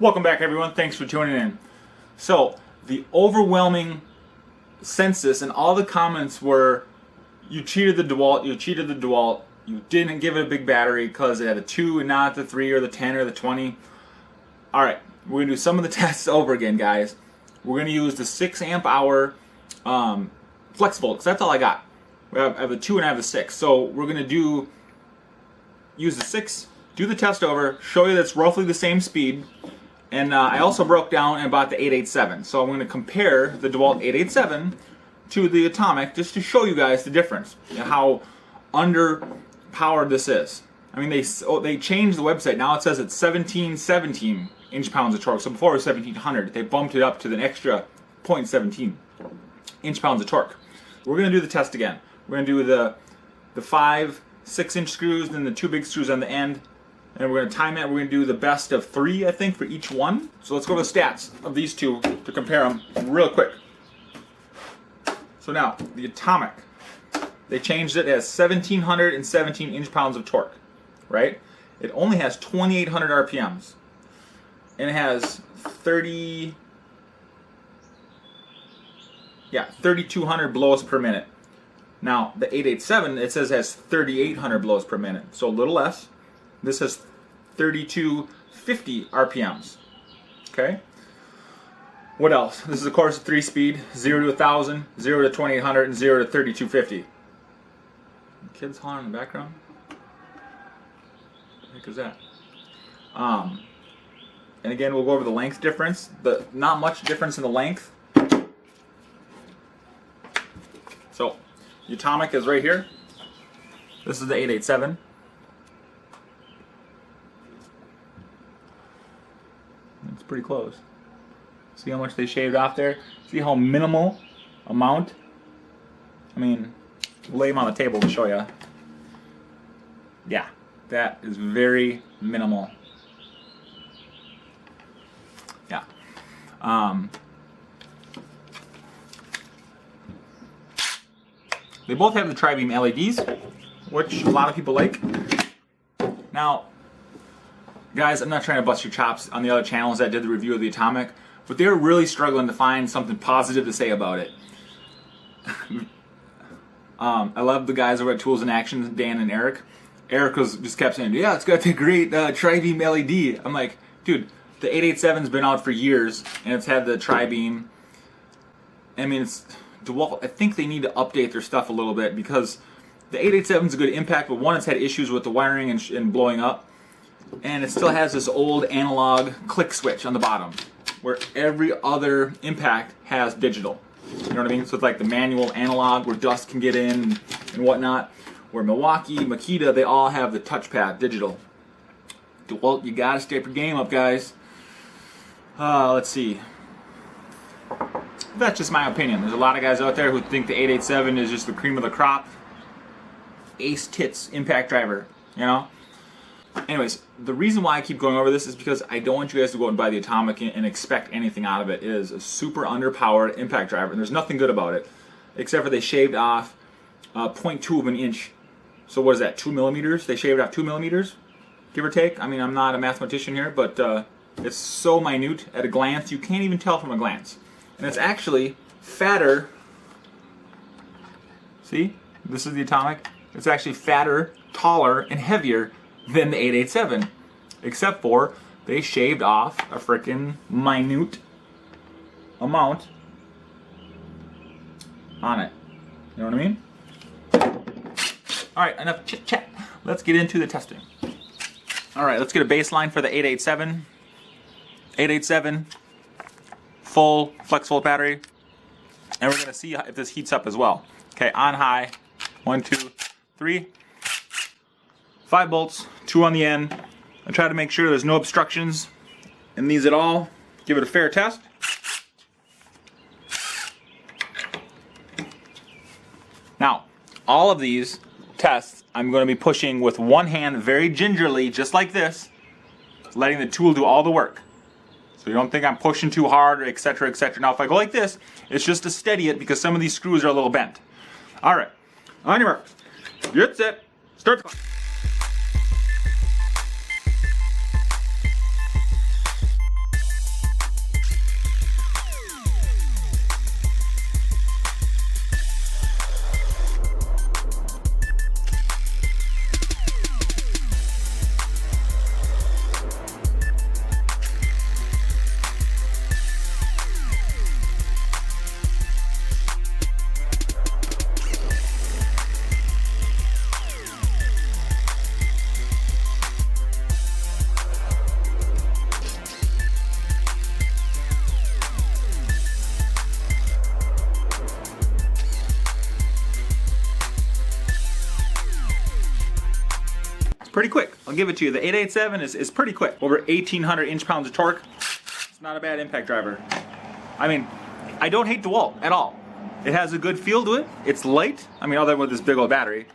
Welcome back, everyone. Thanks for tuning in. So, the overwhelming census and all the comments were, you cheated the Dewalt, you didn't give it a big battery because it had a 2 and not the 3 or the 10 or the 20. Alright, we're going to do some of the tests over again, guys. We're going to use the 6 amp hour FlexTorq, because that's all I got. I have the 2 and I have the 6. So, we're going to use the 6, do the test over, show you that's roughly the same speed. And I also broke down and bought the 887. So I'm going to compare the Dewalt 887 to the Atomic just to show you guys the difference and how underpowered this is. I mean, they changed the website. Now it says it's 1717 inch-pounds of torque. So before it was 1700. They bumped it up to an extra 0.17 inch-pounds of torque. We're going to do the test again. We're going to do the 5 6-inch screws, then the 2 big screws on the end. And we're going to time it. We're going to do the best of 3, I think, for each one. So let's go to the stats of these two to compare them real quick. So now, the Atomic. They changed it as 1717 inch-pounds of torque, right? It only has 2800 RPMs. And it has 3200 blows per minute. Now, the 887, it says has 3800 blows per minute. So a little less. This has 3250 RPMs. Okay? What else? This is, of course, a 3-speed, 0 to 1000, 0 to 2800, and 0 to 3250. Kids hollering in the background? What the heck is that? And again, we'll go over the length difference. Not much difference in the length. So, the Atomic is right here. This is the 887. It's pretty close. See how much they shaved off there? See how minimal amount? I mean, we'll lay them on the table to show you. Yeah, that is very minimal. Yeah. They both have the tri-beam LEDs, which a lot of people like. Now, guys, I'm not trying to bust your chops on the other channels that did the review of the Atomic, but they were really struggling to find something positive to say about it. I love the guys over at Tools in Action, Dan and Eric. Eric just kept saying, yeah, it's got the great tri-beam LED. I'm like, dude, the 887's been out for years, and it's had the tri-beam. I mean, it's Dewalt. I think they need to update their stuff a little bit, because the 887's a good impact, but one, it's had issues with the wiring and blowing up. And it still has this old analog click switch on the bottom, where every other impact has digital. You know what I mean? So it's like the manual analog where dust can get in and whatnot. Where Milwaukee, Makita, they all have the touchpad digital. Well, you gotta step your game up, guys. Let's see. That's just my opinion. There's a lot of guys out there who think the 887 is just the cream of the crop. Ace tits impact driver, you know? Anyways, the reason why I keep going over this is because I don't want you guys to go out and buy the Atomic and expect anything out of it. It is a super underpowered impact driver, and there's nothing good about it, except for they shaved off 0.2 of an inch. So what is that, 2 millimeters? They shaved off 2 millimeters, give or take. I mean, I'm not a mathematician here, but it's so minute at a glance, you can't even tell from a glance. And it's actually fatter. See? This is the Atomic. It's actually fatter, taller, and heavier than the 887, except for they shaved off a frickin' minute amount on it. You know what I mean? Alright, enough chit chat. Let's get into the testing. Alright, let's get a baseline for the 887. 887, full FlexTorq battery. And we're going to see if this heats up as well. Okay, on high. 1, 2, 3. 5 bolts, 2 on the end. I try to make sure there's no obstructions in these at all. Give it a fair test. Now, all of these tests I'm going to be pushing with one hand very gingerly, just like this, letting the tool do all the work. So you don't think I'm pushing too hard, or etc., etc. Now, if I go like this, it's just to steady it because some of these screws are a little bent. All right, on your mark, get set, start the clock. pretty quick. I'll give it to you. The 887 is pretty quick. Over 1,800 inch-pounds of torque. It's not a bad impact driver. I mean, I don't hate Dewalt at all. It has a good feel to it. It's light. I mean, other than with this big old battery.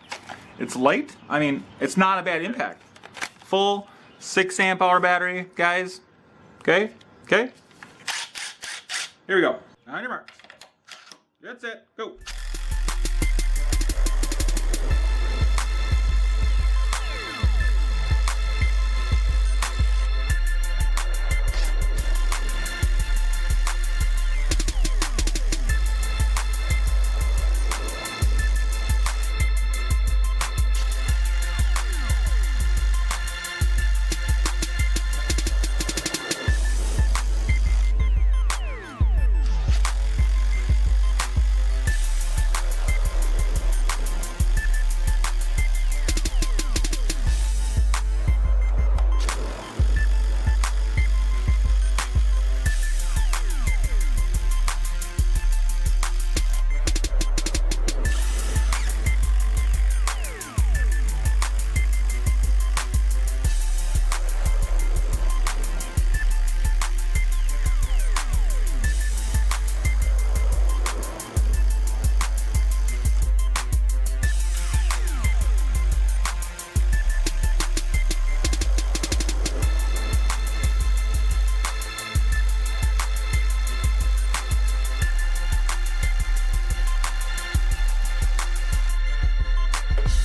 It's light. I mean, it's not a bad impact. Full 6 amp hour battery, guys. Okay? Okay? Here we go. On your marks. That's it. Go.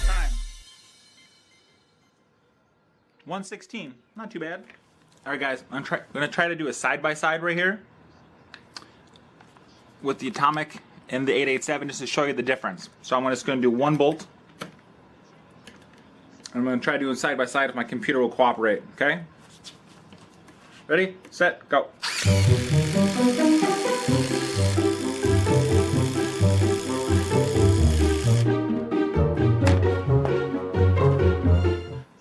Time. 1:16. Not too bad. All right, guys. I'm gonna try to do a side-by-side right here with the Atomic and the 887 just to show you the difference. So I'm just going to do one bolt. I'm going to try doing side by side if my computer will cooperate. Okay? Ready, set, go.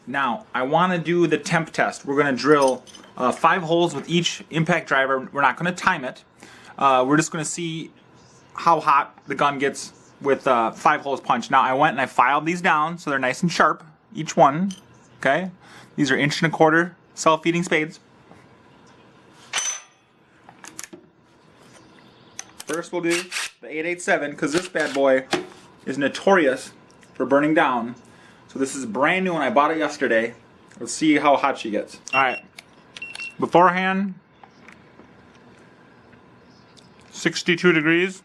Now, I want to do the temp test. We're going to drill 5 holes with each impact driver. We're not going to time it. We're just going to see how hot the gun gets with 5 holes punched. Now, I went and I filed these down so they're nice and sharp, each one. Okay? These are 1.25 inch self-feeding spades. First, we'll do the 887 because this bad boy is notorious for burning down. So this is brand new and I bought it yesterday. Let's see how hot she gets. Alright. Beforehand, 62 degrees.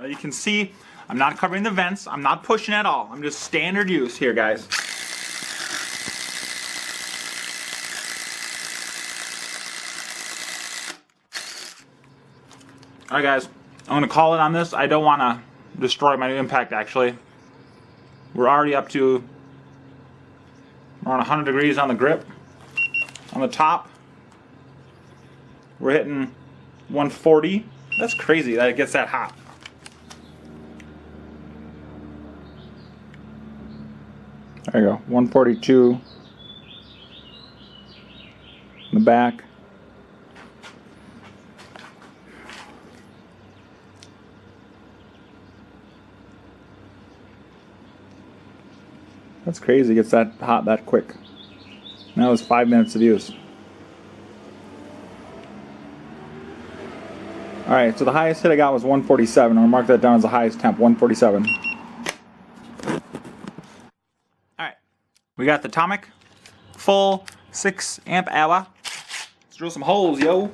You can see I'm not covering the vents. I'm not pushing at all. I'm just standard use here, guys. Alright, guys. I'm going to call it on this. I don't want to destroy my new impact, actually. We're already up to around 100 degrees on the grip. On the top, we're hitting 140. That's crazy that it gets that hot. There you go, 142 in the back. That's crazy, it gets that hot that quick. That was 5 minutes of use. Alright, so the highest hit I got was 147. I'm going to mark that down as the highest temp, 147. Alright, we got the Atomic, full 6 amp hour. Let's drill some holes, yo.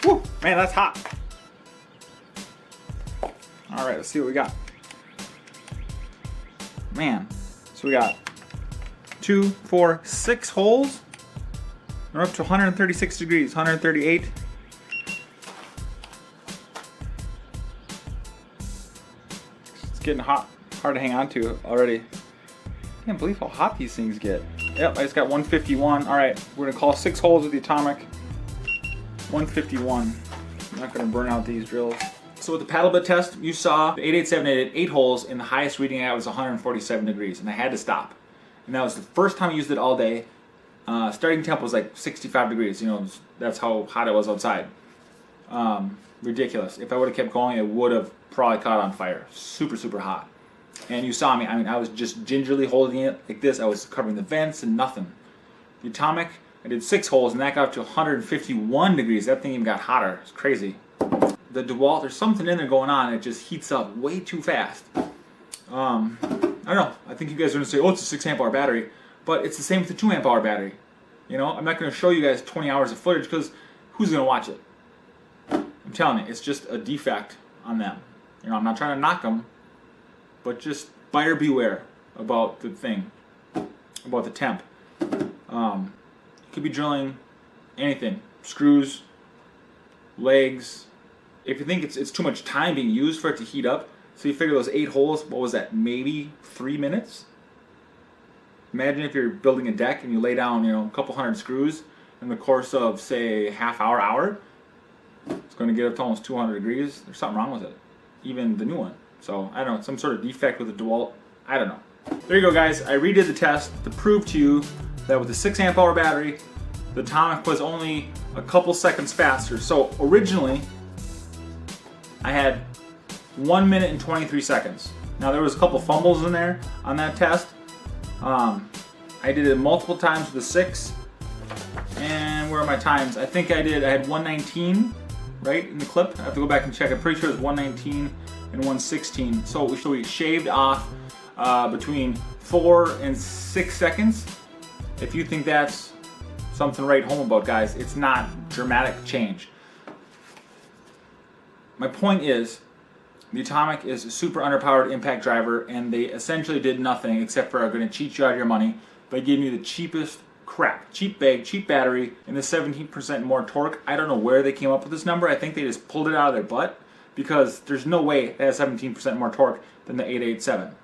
Whew, man, that's hot. All right, let's see what we got. Man, so we got 2, 4, 6 holes. We're up to 136 degrees, 138. It's getting hot, hard to hang on to already. I can't believe how hot these things get. Yep, I just got 151. All right, we're gonna call 6 holes with the Atomic. 151. I'm not gonna burn out these drills. So with the paddle bit test, you saw the 887 did 8 holes, and the highest reading I got was 147 degrees, and I had to stop. And that was the first time I used it all day. Starting temp was like 65 degrees. You know, that's how hot it was outside. Ridiculous. If I would have kept going, it would have probably caught on fire. Super, super hot. And you saw me. I mean, I was just gingerly holding it like this. I was covering the vents and nothing. The Atomic, I did 6 holes, and that got up to 151 degrees. That thing even got hotter. It's crazy. The Dewalt, there's something in there going on. It just heats up way too fast. I don't know. I think you guys are going to say, oh, it's a 6 amp hour battery. But it's the same with the 2 amp hour battery. You know, I'm not going to show you guys 20 hours of footage because who's going to watch it? I'm telling you, it's just a defect on them. You know, I'm not trying to knock them, but just buyer beware about the thing, about the temp. You could be drilling anything, screws, legs. If you think it's too much time being used for it to heat up, so you figure those 8 holes, what was that, maybe 3 minutes? Imagine if you're building a deck and you lay down, you know, a couple hundred screws in the course of, say, half hour. It's going to get up to almost 200 degrees. There's something wrong with it, even the new one. So I don't know, some sort of defect with the Dewalt. I don't know. There you go, guys. I redid the test to prove to you that with the 6 amp hour battery, the Atomic was only a couple seconds faster. So originally, I had 1 minute and 23 seconds. Now there was a couple fumbles in there on that test. I did it multiple times with the 6. And where are my times? I think I had 119, right, in the clip. I have to go back and check. I'm pretty sure it was 119 and 116. So we shaved off between 4 and 6 seconds. If you think that's something to write home about, guys, it's not dramatic change. My point is, the Atomic is a super underpowered impact driver, and they essentially did nothing except for are going to cheat you out of your money by giving you the cheapest crap. Cheap bag, cheap battery, and the 17% more torque. I don't know where they came up with this number. I think they just pulled it out of their butt, because there's no way it has 17% more torque than the 887.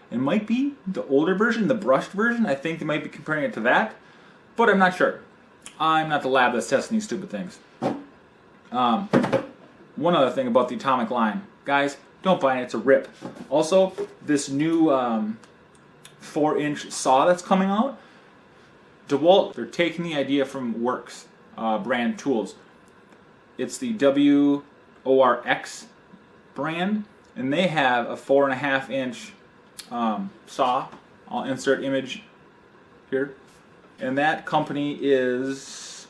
It might be the older version, the brushed version. I think they might be comparing it to that, but I'm not sure. I'm not the lab that's testing these stupid things. One other thing about the Atomic line. Guys, don't buy it, it's a rip. Also, this new 4-inch saw that's coming out, Dewalt, they're taking the idea from Works brand tools. It's the WORX brand, and they have a 4.5-inch saw. I'll insert image here. And that company is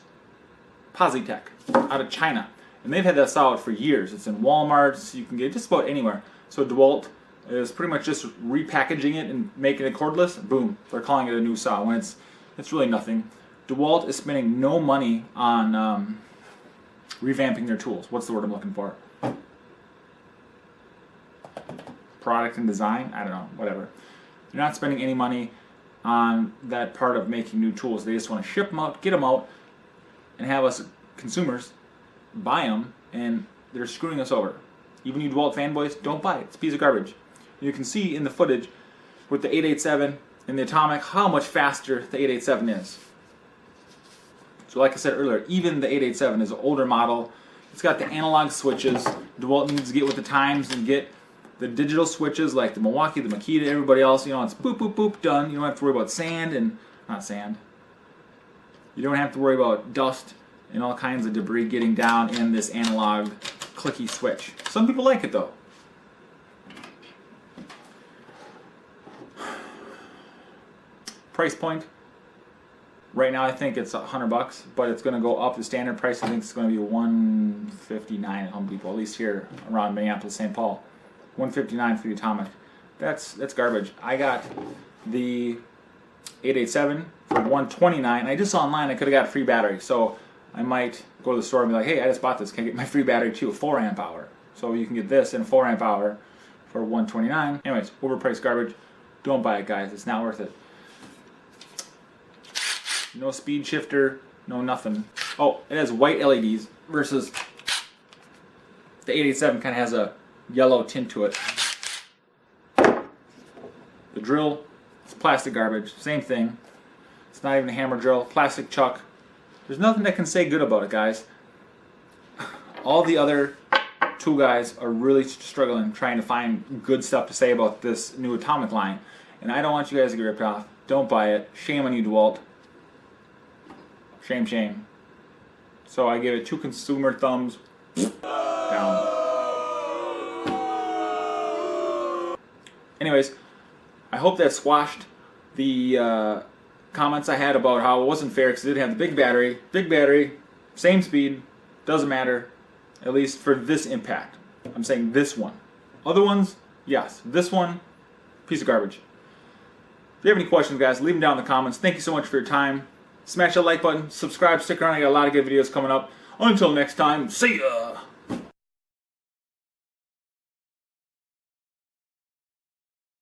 Positech out of China. And they've had that saw out for years. It's in Walmart, you can get it just about anywhere. So Dewalt is pretty much just repackaging it and making it cordless. Boom, they're calling it a new saw when it's really nothing. Dewalt is spending no money on revamping their tools. What's the word I'm looking for? product and design. I don't know, whatever. They're not spending any money on that part of making new tools. They just want to ship them out, get them out, and have us consumers buy them, and they're screwing us over. Even you DeWalt fanboys, don't buy it. It's a piece of garbage. You can see in the footage with the 887 and the Atomic how much faster the 887 is. So like I said earlier, even the 887 is an older model. It's got the analog switches. DeWalt needs to get with the times and get the digital switches like the Milwaukee, the Makita, everybody else. You know, it's boop, boop, boop, done. You don't have to worry about sand and, not sand. You don't have to worry about dust and all kinds of debris getting down in this analog clicky switch. Some people like it though. Price point. Right now I think it's $100, but it's going to go up. The standard price I think is going to be $159 at Home Depot, at least here around Minneapolis, St. Paul. $159 for the Atomic. That's garbage. I got the 887 for $129. I just saw online I could have got a free battery, so I might go to the store and be like, hey, I just bought this. Can I get my free battery too? 4 amp hour. So you can get this in 4 amp hour for $129. Anyways, overpriced garbage. Don't buy it, guys. It's not worth it. No speed shifter, no nothing. Oh, it has white LEDs versus the 887 kind of has a yellow tint to it. The drill, it's plastic garbage. Same thing. It's not even a hammer drill. Plastic chuck. There's nothing that can say good about it, guys. All the other tool guys are really struggling trying to find good stuff to say about this new Atomic line. And I don't want you guys to get ripped off. Don't buy it. Shame on you, DeWalt. Shame, shame. So I give it 2 consumer thumbs down. Anyways, I hope that squashed the comments I had about how it wasn't fair because it didn't have the big battery. Big battery, same speed, doesn't matter, at least for this impact. I'm saying this one. Other ones, yes. This one, piece of garbage. If you have any questions, guys, leave them down in the comments. Thank you so much for your time. Smash that like button, subscribe, stick around. I got a lot of good videos coming up. Until next time, see ya!